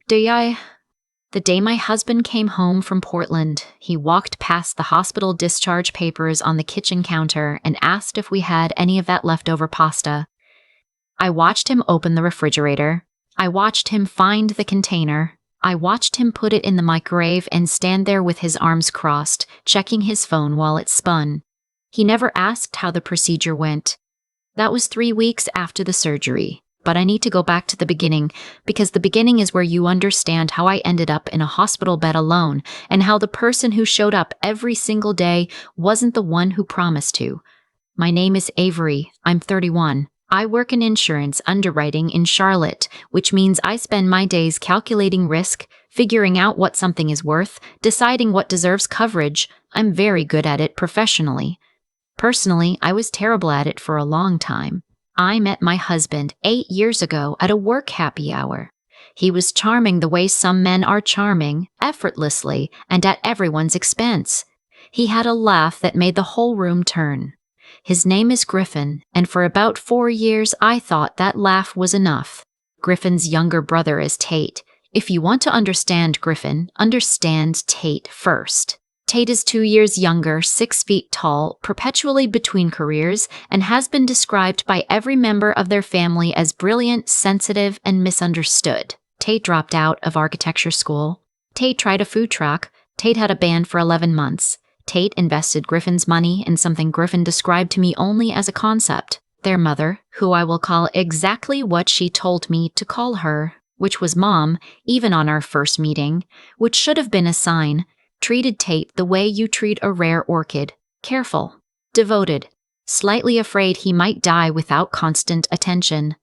The day my husband came home from Portland, he walked past the hospital discharge papers on the kitchen counter and asked if we had any of that leftover pasta. I watched him open the refrigerator. I watched him find the container. I watched him put it in the microwave and stand there with his arms crossed, checking his phone while it spun. He never asked how the procedure went. That was 3 weeks after the surgery. But I need to go back to the beginning, because the beginning is where you understand how I ended up in a hospital bed alone, and how the person who showed up every single day wasn't the one who promised to. My name is Avery. I'm 31. I work in insurance underwriting in Charlotte, which means I spend my days calculating risk, figuring out what something is worth, deciding what deserves coverage. I'm very good at it professionally. Personally, I was terrible at it for a long time. I met my husband 8 years ago at a work happy hour. He was charming the way some men are charming, effortlessly, and at everyone's expense. He had a laugh that made the whole room turn. His name is Griffin, and for about 4 years I thought that laugh was enough. Griffin's younger brother is Tate. If you want to understand Griffin, understand Tate first. Tate is 2 years younger, 6 feet tall, perpetually between careers, and has been described by every member of their family as brilliant, sensitive, and misunderstood. Tate dropped out of architecture school. Tate tried a food truck. Tate had a band for 11 months. Tate invested Griffin's money in something Griffin described to me only as a concept. Their mother, who I will call exactly what she told me to call her, which was Mom, even on our first meeting, which should have been a sign, treated Tate the way you treat a rare orchid. Careful, devoted, slightly afraid he might die without constant attention.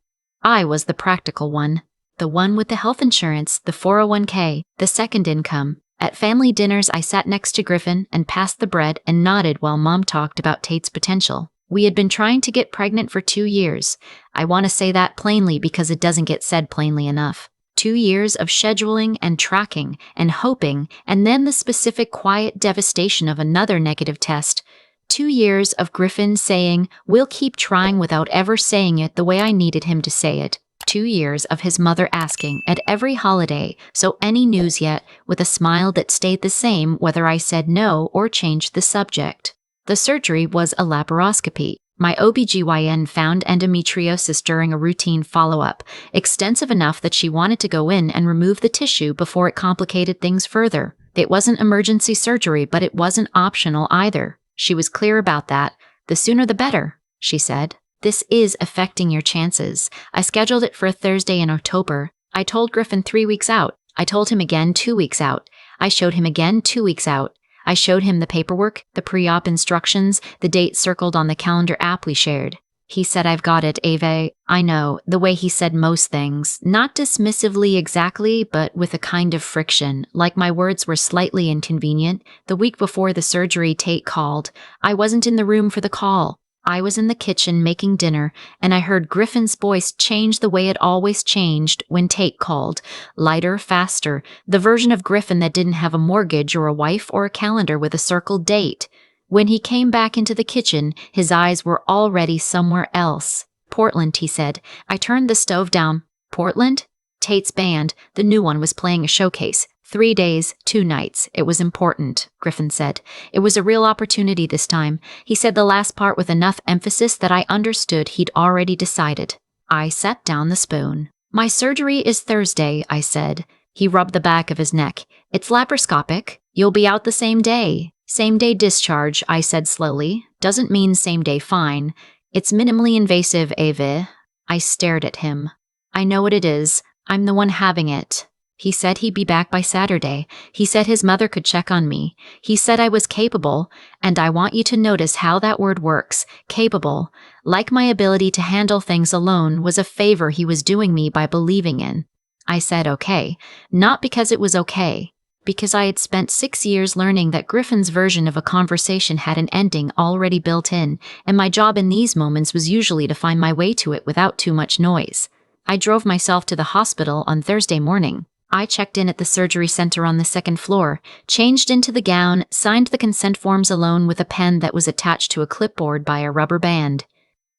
I was the practical one, the one with the health insurance, the 401k, the second income. At family dinners, I sat next to Griffin and passed the bread and nodded while Mom talked about Tate's potential. We had been trying to get pregnant for 2 years. I want to say that plainly because it doesn't get said plainly enough. 2 years of scheduling and tracking and hoping, and then the specific quiet devastation of another negative test. 2 years of Griffin saying, "We'll keep trying," without ever saying it the way I needed him to say it. 2 years of his mother asking at every holiday, "So any news yet?" with a smile that stayed the same whether I said no or changed the subject. The surgery was a laparoscopy. My OBGYN found endometriosis during a routine follow-up, extensive enough that she wanted to go in and remove the tissue before it complicated things further. It wasn't emergency surgery, but it wasn't optional either. She was clear about that. The sooner the better, she said. This is affecting your chances. I scheduled it for a Thursday in October. I told Griffin 3 weeks out. I told him again 2 weeks out. I showed him again 2 weeks out. I showed him the paperwork, the pre-op instructions, the date circled on the calendar app we shared. He said, "I've got it, Ave." I know, the way he said most things, not dismissively exactly, but with a kind of friction, like my words were slightly inconvenient. The week before the surgery, Tate called. I wasn't in the room for the call. I was in the kitchen making dinner, and I heard Griffin's voice change the way it always changed when Tate called. Lighter, faster, the version of Griffin that didn't have a mortgage or a wife or a calendar with a circled date. When he came back into the kitchen, his eyes were already somewhere else. "Portland," he said. I turned the stove down. "Portland?" Tate's band, the new one, was playing a showcase. 3 days, 2 nights. It was important, Griffin said. It was a real opportunity this time. He said the last part with enough emphasis that I understood he'd already decided. I set down the spoon. "My surgery is Thursday," I said. He rubbed the back of his neck. "It's laparoscopic. You'll be out the same day." "Same-day discharge," I said slowly. "Doesn't mean same-day fine. It's minimally invasive, Ave." I stared at him. "I know what it is. I'm the one having it." He said he'd be back by Saturday. He said his mother could check on me. He said I was capable, and I want you to notice how that word works, capable. Like my ability to handle things alone was a favor he was doing me by believing in. I said okay, not because it was okay, because I had spent 6 years learning that Griffin's version of a conversation had an ending already built in, and my job in these moments was usually to find my way to it without too much noise. I drove myself to the hospital on Thursday morning. I checked in at the surgery center on the 2nd floor, changed into the gown, signed the consent forms alone with a pen that was attached to a clipboard by a rubber band.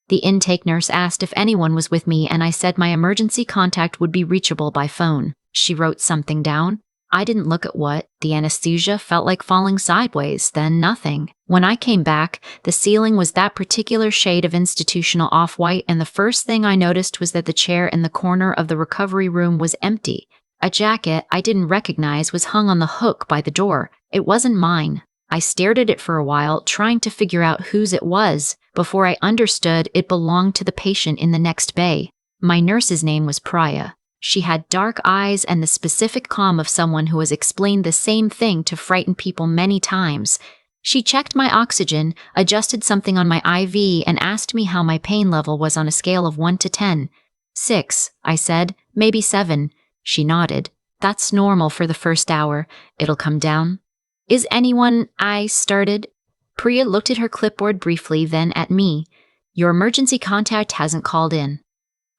The intake nurse asked if anyone was with me, and I said my emergency contact would be reachable by phone. She wrote something down. I didn't look at what. The anesthesia felt like falling sideways, then nothing. When I came back, the ceiling was that particular shade of institutional off-white, and the first thing I noticed was that the chair in the corner of the recovery room was empty. A jacket I didn't recognize was hung on the hook by the door. It wasn't mine. I stared at it for a while, trying to figure out whose it was, before I understood it belonged to the patient in the next bay. My nurse's name was Priya. She had dark eyes and the specific calm of someone who has explained the same thing to frighten people many times. She checked my oxygen, adjusted something on my IV, and asked me how my pain level was on a scale of 1 to 10. 6, I said. Maybe 7. She nodded. That's normal for the first hour. It'll come down. Is anyone... I started. Priya looked at her clipboard briefly, then at me. Your emergency contact hasn't called in.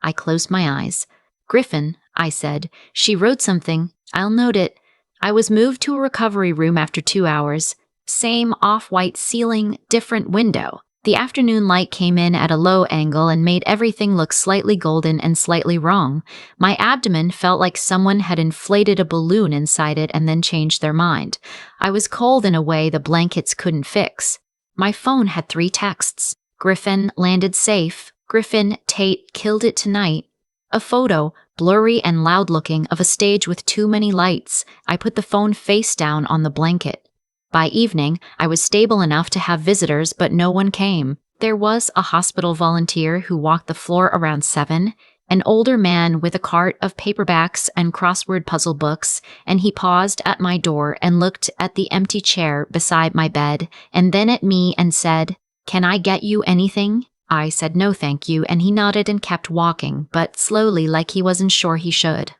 I closed my eyes. Griffin, I said. She wrote something. I'll note it. I was moved to a recovery room after 2 hours. Same off-white ceiling, different window. The afternoon light came in at a low angle and made everything look slightly golden and slightly wrong. My abdomen felt like someone had inflated a balloon inside it and then changed their mind. I was cold in a way the blankets couldn't fix. My phone had 3 texts. Griffin landed safe. Griffin, Tate killed it tonight. A photo, blurry and loud-looking, of a stage with too many lights. I put the phone face down on the blanket. By evening, I was stable enough to have visitors, but no one came. There was a hospital volunteer who walked the floor around 7, an older man with a cart of paperbacks and crossword puzzle books, and he paused at my door and looked at the empty chair beside my bed, and then at me and said, "Can I get you anything?" I said no thank you, and he nodded and kept walking, but slowly, like he wasn't sure he should.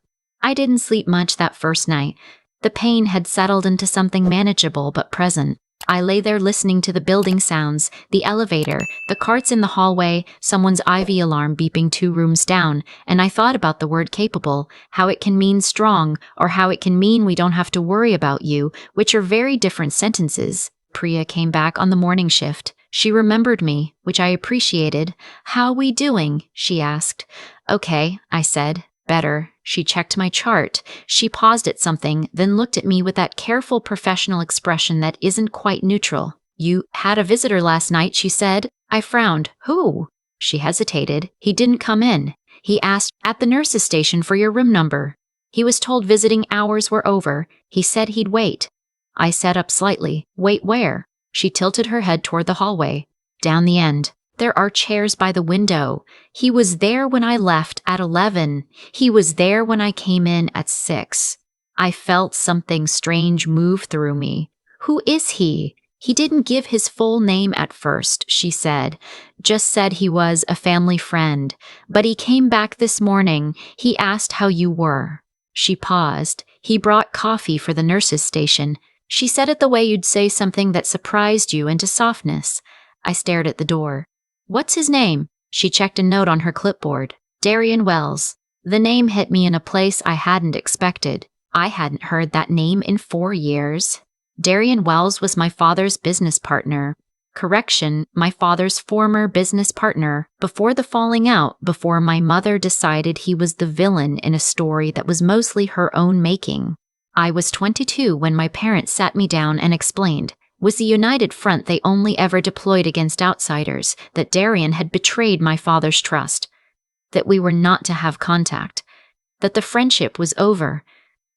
I didn't sleep much that first night. The pain had settled into something manageable but present. I lay there listening to the building sounds, the elevator, the carts in the hallway, someone's IV alarm beeping 2 rooms down, and I thought about the word capable, how it can mean strong, or how it can mean we don't have to worry about you, which are very different sentences. Priya came back on the morning shift. She remembered me, which I appreciated. "How we doing?" she asked. "Okay," I said. "Better." She checked my chart. She paused at something, then looked at me with that careful professional expression that isn't quite neutral. "You had a visitor last night," she said. I frowned. "Who?" She hesitated. "He didn't come in. He asked at the nurse's station for your room number. He was told visiting hours were over. He said he'd wait." I sat up slightly. "Wait where?" She tilted her head toward the hallway. "Down the end. There are chairs by the window. He was there when I left at 11. He was there when I came in at 6. I felt something strange move through me. "Who is he?" "He didn't give his full name at first," she said. "Just said he was a family friend. But he came back this morning. He asked how you were." She paused. "He brought coffee for the nurse's station. She said it the way you'd say something that surprised you into softness." I stared at the door. "What's his name?" She checked a note on her clipboard. "Darian Wells." The name hit me in a place I hadn't expected. I hadn't heard that name in 4 years. Darian Wells was my father's business partner. Correction, my father's former business partner, before the falling out, before my mother decided he was the villain in a story that was mostly her own making. I was 22 when my parents sat me down and explained, with the united front they only ever deployed against outsiders, that Darian had betrayed my father's trust, that we were not to have contact, that the friendship was over.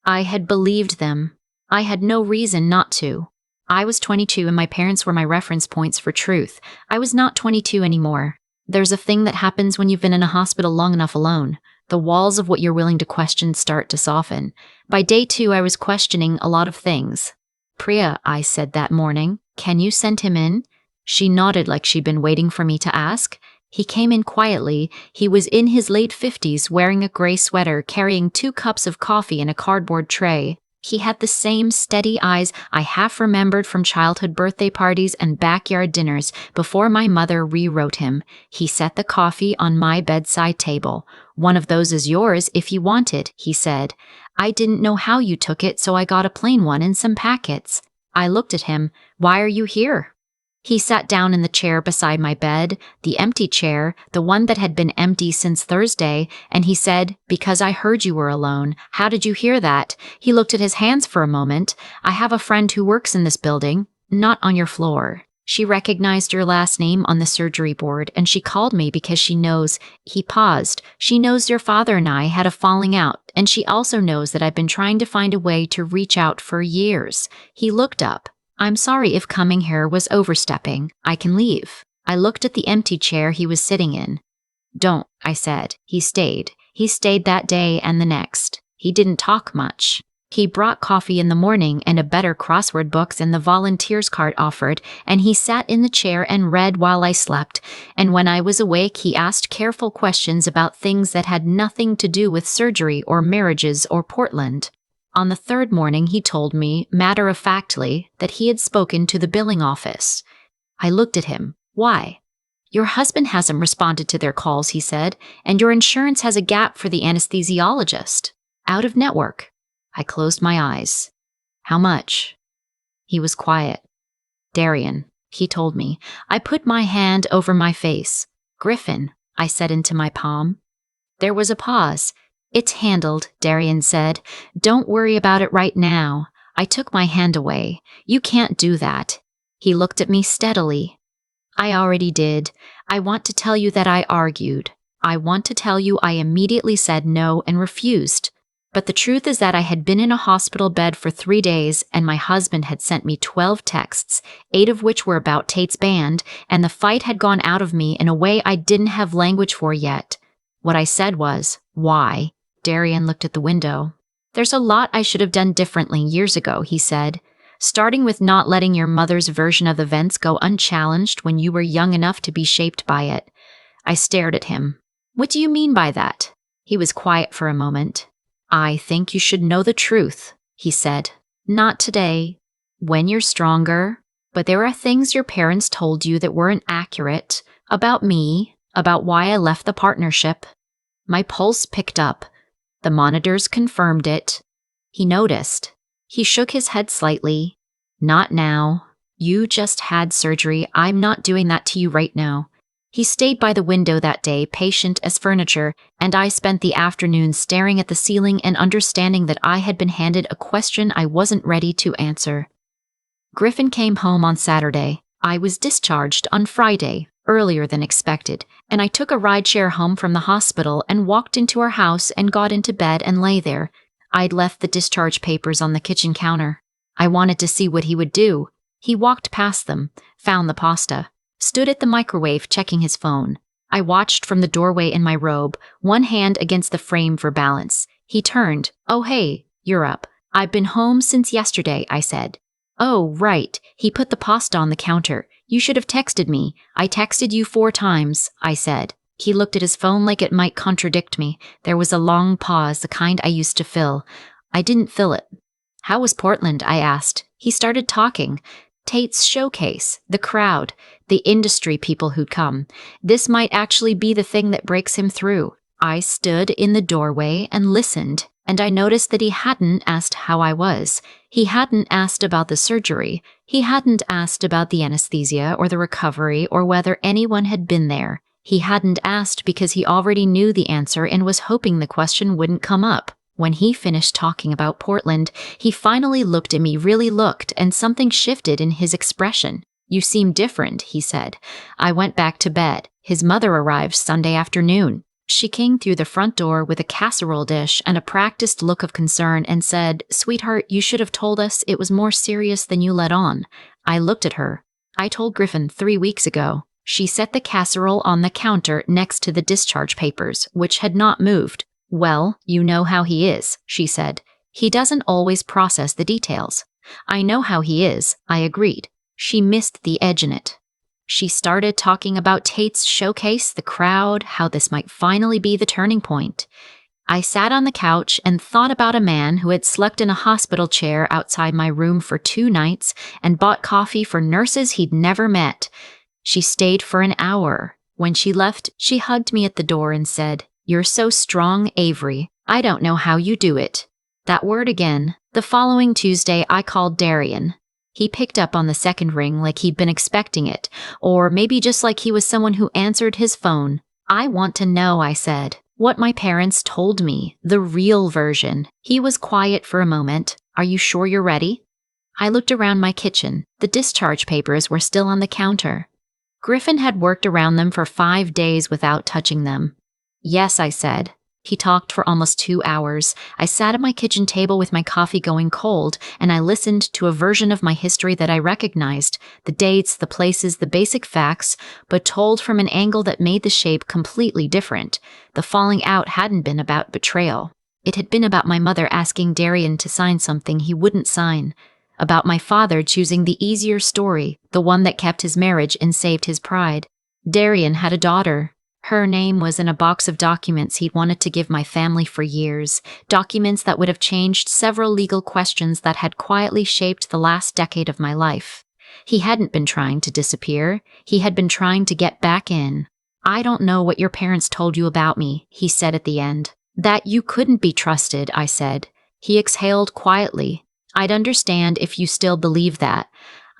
I had believed them. I had no reason not to. I was 22 and my parents were my reference points for truth. I was not 22 anymore. There's a thing that happens when you've been in a hospital long enough alone. The walls of what you're willing to question start to soften. By day 2, I was questioning a lot of things. "Priya," I said that morning, "can you send him in?" She nodded like she'd been waiting for me to ask. He came in quietly. He was in his late 50s, wearing a gray sweater, carrying 2 cups of coffee in a cardboard tray. He had the same steady eyes I half remembered from childhood birthday parties and backyard dinners before my mother rewrote him. He set the coffee on my bedside table. "One of those is yours if you want it," he said. "I didn't know how you took it, so I got a plain one and some packets." I looked at him. "Why are you here?" He sat down in the chair beside my bed, the empty chair, the one that had been empty since Thursday, and he said, "Because I heard you were alone. How did you hear that?" He looked at his hands for a moment. "I have a friend who works in this building, not on your floor. She recognized your last name on the surgery board, and she called me because she knows—" He paused. "She knows your father and I had a falling out, and she also knows that I've been trying to find a way to reach out for years." He looked up. "I'm sorry if coming here was overstepping. I can leave." I looked at the empty chair he was sitting in. "Don't," I said. He stayed. He stayed that day and the next. He didn't talk much. He brought coffee in the morning and a better crossword books than the volunteers cart offered, and he sat in the chair and read while I slept. And when I was awake, he asked careful questions about things that had nothing to do with surgery or marriages or Portland. On the third morning, he told me, matter-of-factly, that he had spoken to the billing office. I looked at him. "Why?" "Your husband hasn't responded to their calls," he said, "and your insurance has a gap for the anesthesiologist. Out of network." I closed my eyes. "How much?" He was quiet. "Darian," he told me. I put my hand over my face. "Griffin," I said into my palm. There was a pause. "It's handled," Darian said. "Don't worry about it right now." I took my hand away. "You can't do that." He looked at me steadily. "I already did. I want to tell you that I argued. I want to tell you I immediately said no and refused. But the truth is that I had been in a hospital bed for 3 days, and my husband had sent me 12 texts, 8 of which were about Tate's band, and the fight had gone out of me in a way I didn't have language for yet. What I said was, why? Darian looked at the window. There's a lot I should have done differently years ago, he said. Starting with not letting your mother's version of events go unchallenged when you were young enough to be shaped by it. I stared at him. What do you mean by that? He was quiet for a moment. I think you should know the truth, he said. Not today. When you're stronger. But there are things your parents told you that weren't accurate. About me. About why I left the partnership. My pulse picked up. The monitors confirmed it. He noticed. He shook his head slightly. Not now. You just had surgery. I'm not doing that to you right now. He stayed by the window that day, patient as furniture, and I spent the afternoon staring at the ceiling and understanding that I had been handed a question I wasn't ready to answer. Griffin came home on Saturday. I was discharged on Friday, earlier than expected, and I took a rideshare home from the hospital and walked into our house and got into bed and lay there. I'd left the discharge papers on the kitchen counter. I wanted to see what he would do. He walked past them, found the pasta, stood at the microwave checking his phone. I watched from the doorway in my robe, one hand against the frame for balance. He turned. Oh, hey, you're up. I've been home since yesterday, I said. Oh, right. He put the pasta on the counter. You should have texted me. I texted you 4 times, I said. He looked at his phone like it might contradict me. There was a long pause, the kind I used to fill. I didn't fill it. How was Portland? I asked. He started talking. Tate's showcase, the crowd, the industry people who'd come. This might actually be the thing that breaks him through. I stood in the doorway and listened, and I noticed that he hadn't asked how I was. He hadn't asked about the surgery. He hadn't asked about the anesthesia or the recovery or whether anyone had been there. He hadn't asked because he already knew the answer and was hoping the question wouldn't come up. When he finished talking about Portland, he finally looked at me, really looked, and something shifted in his expression. You seem different, he said. I went back to bed. His mother arrived Sunday afternoon. She came through the front door with a casserole dish and a practiced look of concern and said, Sweetheart, you should have told us it was more serious than you let on. I looked at her. I told Griffin 3 weeks ago. She set the casserole on the counter next to the discharge papers, which had not moved. Well, you know how he is, she said. He doesn't always process the details. I know how he is, I agreed. She missed the edge in it. She started talking about Tate's showcase, the crowd, how this might finally be the turning point. I sat on the couch and thought about a man who had slept in a hospital chair outside my room for 2 nights and bought coffee for nurses he'd never met. She stayed for an hour. When she left, she hugged me at the door and said, You're so strong, Avery. I don't know how you do it. That word again. The following Tuesday, I called Darian. He picked up on the second ring like he'd been expecting it, or maybe just like he was someone who answered his phone. I want to know, I said. What my parents told me, the real version. He was quiet for a moment. Are you sure you're ready? I looked around my kitchen. The discharge papers were still on the counter. Griffin had worked around them for 5 days without touching them. Yes, I said. He talked for almost 2 hours. I sat at my kitchen table with my coffee going cold, and I listened to a version of my history that I recognized, the dates, the places, the basic facts, but told from an angle that made the shape completely different. The falling out hadn't been about betrayal. It had been about my mother asking Darian to sign something he wouldn't sign, about my father choosing the easier story, the one that kept his marriage and saved his pride. Darian had a daughter. Her name was in a box of documents he'd wanted to give my family for years, documents that would have changed several legal questions that had quietly shaped the last decade of my life. He hadn't been trying to disappear. He had been trying to get back in. I don't know what your parents told you about me, he said at the end. That you couldn't be trusted, I said. He exhaled quietly. I'd understand if you still believe that.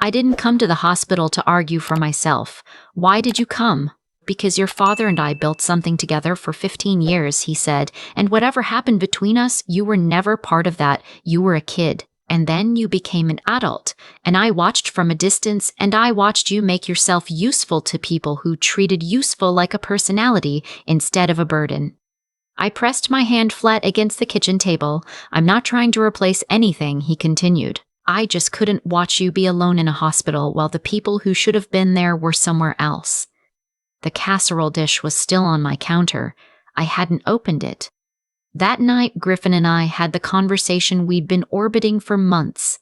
I didn't come to the hospital to argue for myself. Why did you come? Because your father and I built something together for 15 years, he said, and whatever happened between us, you were never part of that. You were a kid. And then you became an adult. And I watched from a distance, and I watched you make yourself useful to people who treated useful like a personality instead of a burden. I pressed my hand flat against the kitchen table. I'm not trying to replace anything, he continued. I just couldn't watch you be alone in a hospital while the people who should have been there were somewhere else. The casserole dish was still on my counter. I hadn't opened it. That night, Griffin and I had the conversation we'd been orbiting for months.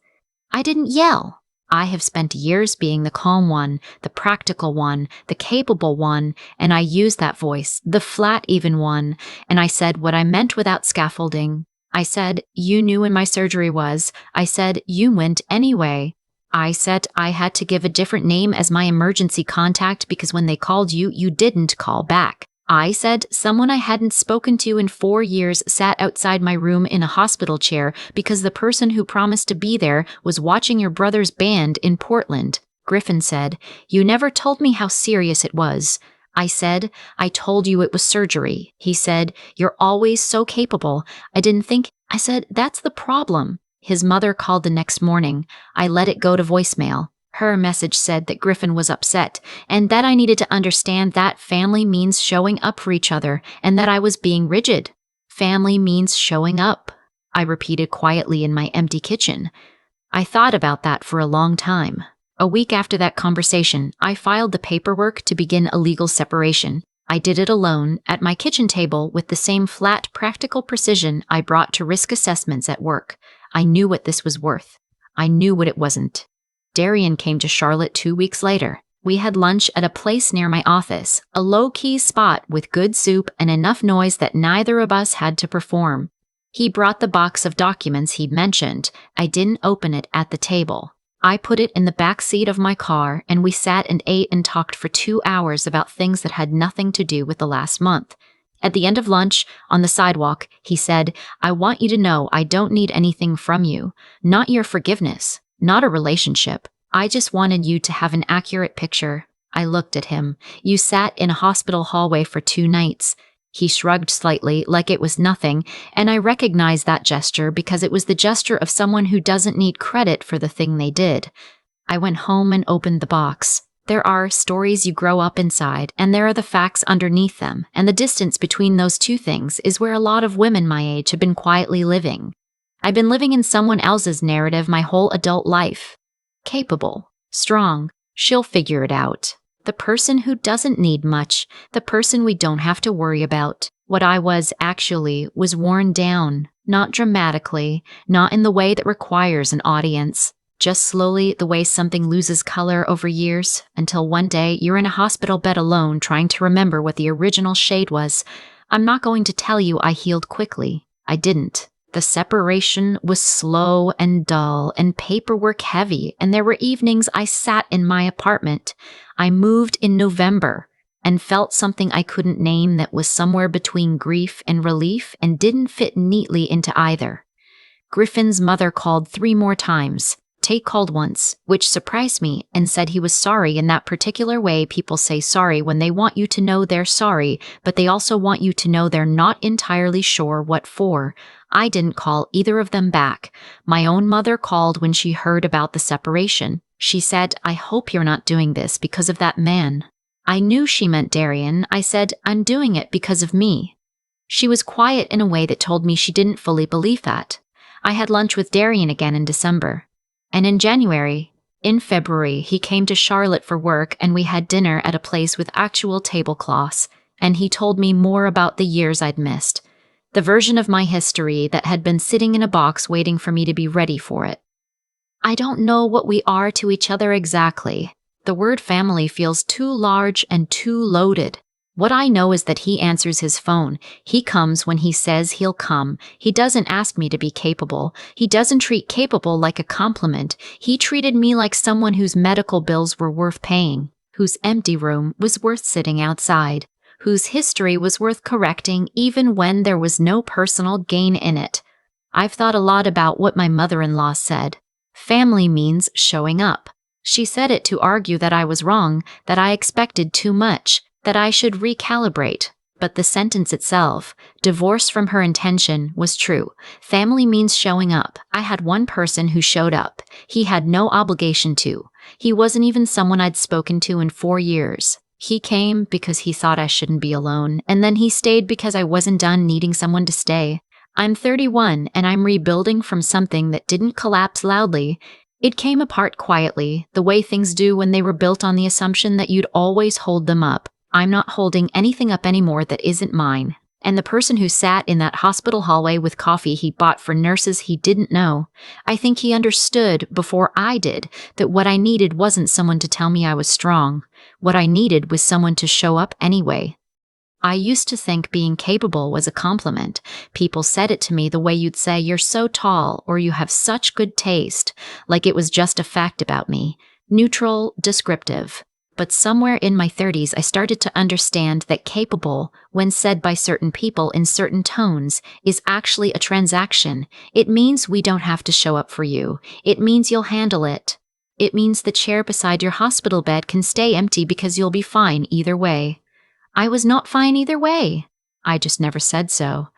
I didn't yell. I have spent years being the calm one, the practical one, the capable one, and I used that voice, the flat, even one, and I said what I meant without scaffolding. I said, you knew when my surgery was. I said, you went anyway. I said I had to give a different name as my emergency contact because when they called you, you didn't call back. I said someone I hadn't spoken to in 4 years sat outside my room in a hospital chair because the person who promised to be there was watching your brother's band in Portland. Griffin said, you never told me how serious it was. I said, I told you it was surgery. He said, you're always so capable. I didn't think. I said, that's the problem. His mother called the next morning. I let it go to voicemail. Her message said that Griffin was upset, and that I needed to understand that family means showing up for each other, and that I was being rigid. Family means showing up, I repeated quietly in my empty kitchen. I thought about that for a long time. A week after that conversation, I filed the paperwork to begin a legal separation. I did it alone, at my kitchen table, with the same flat, practical precision I brought to risk assessments at work. I knew what this was worth. I knew what it wasn't. Darian came to Charlotte 2 weeks later. We had lunch at a place near my office, a low-key spot with good soup and enough noise that neither of us had to perform. He brought the box of documents he'd mentioned. I didn't open it at the table. I put it in the back seat of my car, and we sat and ate and talked for 2 hours about things that had nothing to do with the last month. At the end of lunch, on the sidewalk, he said, I want you to know I don't need anything from you. Not your forgiveness. Not a relationship. I just wanted you to have an accurate picture. I looked at him. You sat in a hospital hallway for 2 nights. He shrugged slightly, like it was nothing, and I recognized that gesture because it was the gesture of someone who doesn't need credit for the thing they did. I went home and opened the box. There are stories you grow up inside, and there are the facts underneath them, and the distance between those two things is where a lot of women my age have been quietly living. I've been living in someone else's narrative my whole adult life. Capable, strong, she'll figure it out. The person who doesn't need much, the person we don't have to worry about. What I was actually was worn down, not dramatically, not in the way that requires an audience. Just slowly, the way something loses color over years, until one day you're in a hospital bed alone trying to remember what the original shade was. I'm not going to tell you I healed quickly. I didn't. The separation was slow and dull and paperwork heavy, and there were evenings I sat in my apartment. I moved in November and felt something I couldn't name that was somewhere between grief and relief and didn't fit neatly into either. Griffin's mother called 3 more times. Tate called once, which surprised me, and said he was sorry in that particular way people say sorry when they want you to know they're sorry, but they also want you to know they're not entirely sure what for. I didn't call either of them back. My own mother called when she heard about the separation. She said, "I hope you're not doing this because of that man." I knew she meant Darian. I said, "I'm doing it because of me." She was quiet in a way that told me she didn't fully believe that. I had lunch with Darian again in December. And in February, he came to Charlotte for work and we had dinner at a place with actual tablecloths, and he told me more about the years I'd missed. The version of my history that had been sitting in a box waiting for me to be ready for it. I don't know what we are to each other exactly. The word family feels too large and too loaded. What I know is that he answers his phone. He comes when he says he'll come. He doesn't ask me to be capable. He doesn't treat capable like a compliment. He treated me like someone whose medical bills were worth paying, whose empty room was worth sitting outside, whose history was worth correcting even when there was no personal gain in it. I've thought a lot about what my mother-in-law said. Family means showing up. She said it to argue that I was wrong, that I expected too much, that I should recalibrate, but the sentence itself, divorced from her intention, was true. Family means showing up. I had one person who showed up. He had no obligation to. He wasn't even someone I'd spoken to in 4 years. He came because he thought I shouldn't be alone, and then he stayed because I wasn't done needing someone to stay. I'm 31, and I'm rebuilding from something that didn't collapse loudly. It came apart quietly, the way things do when they were built on the assumption that you'd always hold them up. I'm not holding anything up anymore that isn't mine. And the person who sat in that hospital hallway with coffee he bought for nurses he didn't know, I think he understood before I did that what I needed wasn't someone to tell me I was strong. What I needed was someone to show up anyway. I used to think being capable was a compliment. People said it to me the way you'd say you're so tall or you have such good taste, like it was just a fact about me. Neutral, descriptive. But somewhere in my 30s, I started to understand that capable, when said by certain people in certain tones, is actually a transaction. It means we don't have to show up for you. It means you'll handle it. It means the chair beside your hospital bed can stay empty because you'll be fine either way. I was not fine either way. I just never said so.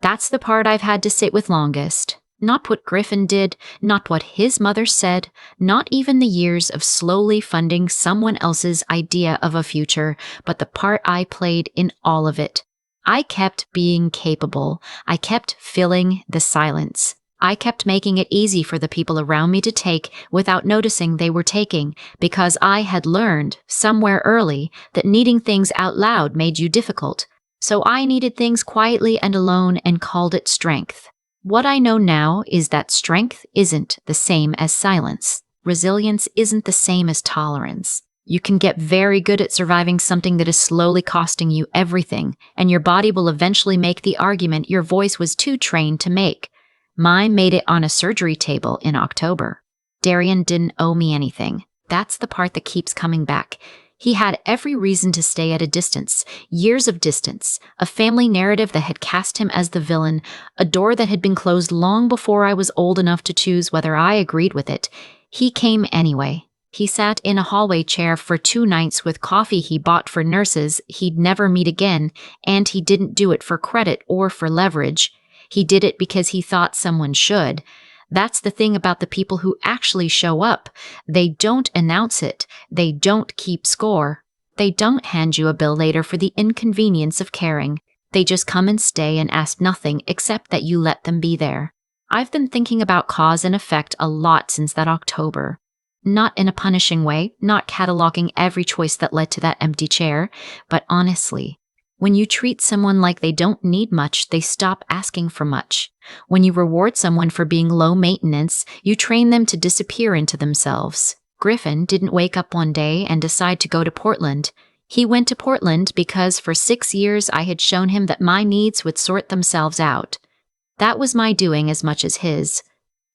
That's the part I've had to sit with longest. Not what Griffin did, not what his mother said, not even the years of slowly funding someone else's idea of a future, but the part I played in all of it. I kept being capable. I kept filling the silence. I kept making it easy for the people around me to take without noticing they were taking, because I had learned, somewhere early, that needing things out loud made you difficult. So I needed things quietly and alone and called it strength. What I know now is that strength isn't the same as silence. Resilience isn't the same as tolerance. You can get very good at surviving something that is slowly costing you everything, and your body will eventually make the argument your voice was too trained to make. Mine made it on a surgery table in October. Darian didn't owe me anything. That's the part that keeps coming back. He had every reason to stay at a distance, years of distance, a family narrative that had cast him as the villain, a door that had been closed long before I was old enough to choose whether I agreed with it. He came anyway. He sat in a hallway chair for 2 nights with coffee he bought for nurses he'd never meet again, and he didn't do it for credit or for leverage. He did it because he thought someone should. That's the thing about the people who actually show up. They don't announce it. They don't keep score. They don't hand you a bill later for the inconvenience of caring. They just come and stay and ask nothing except that you let them be there. I've been thinking about cause and effect a lot since that October. Not in a punishing way, not cataloging every choice that led to that empty chair, but honestly, when you treat someone like they don't need much, they stop asking for much. When you reward someone for being low maintenance, you train them to disappear into themselves. Griffin didn't wake up one day and decide to go to Portland. He went to Portland because for 6 years I had shown him that my needs would sort themselves out. That was my doing as much as his.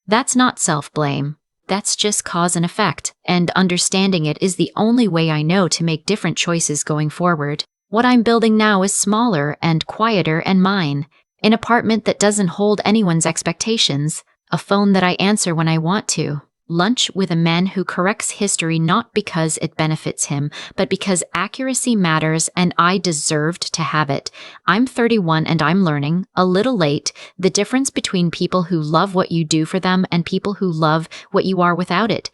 That's not self-blame. That's just cause and effect, and understanding it is the only way I know to make different choices going forward. What I'm building now is smaller and quieter and mine. An apartment that doesn't hold anyone's expectations. A phone that I answer when I want to. Lunch with a man who corrects history not because it benefits him, but because accuracy matters and I deserved to have it. I'm 31 and I'm learning, a little late, the difference between people who love what you do for them and people who love what you are without it.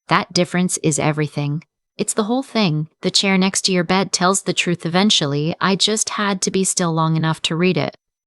That difference is everything. It's the whole thing. The chair next to your bed tells the truth eventually. I just had to be still long enough to read it.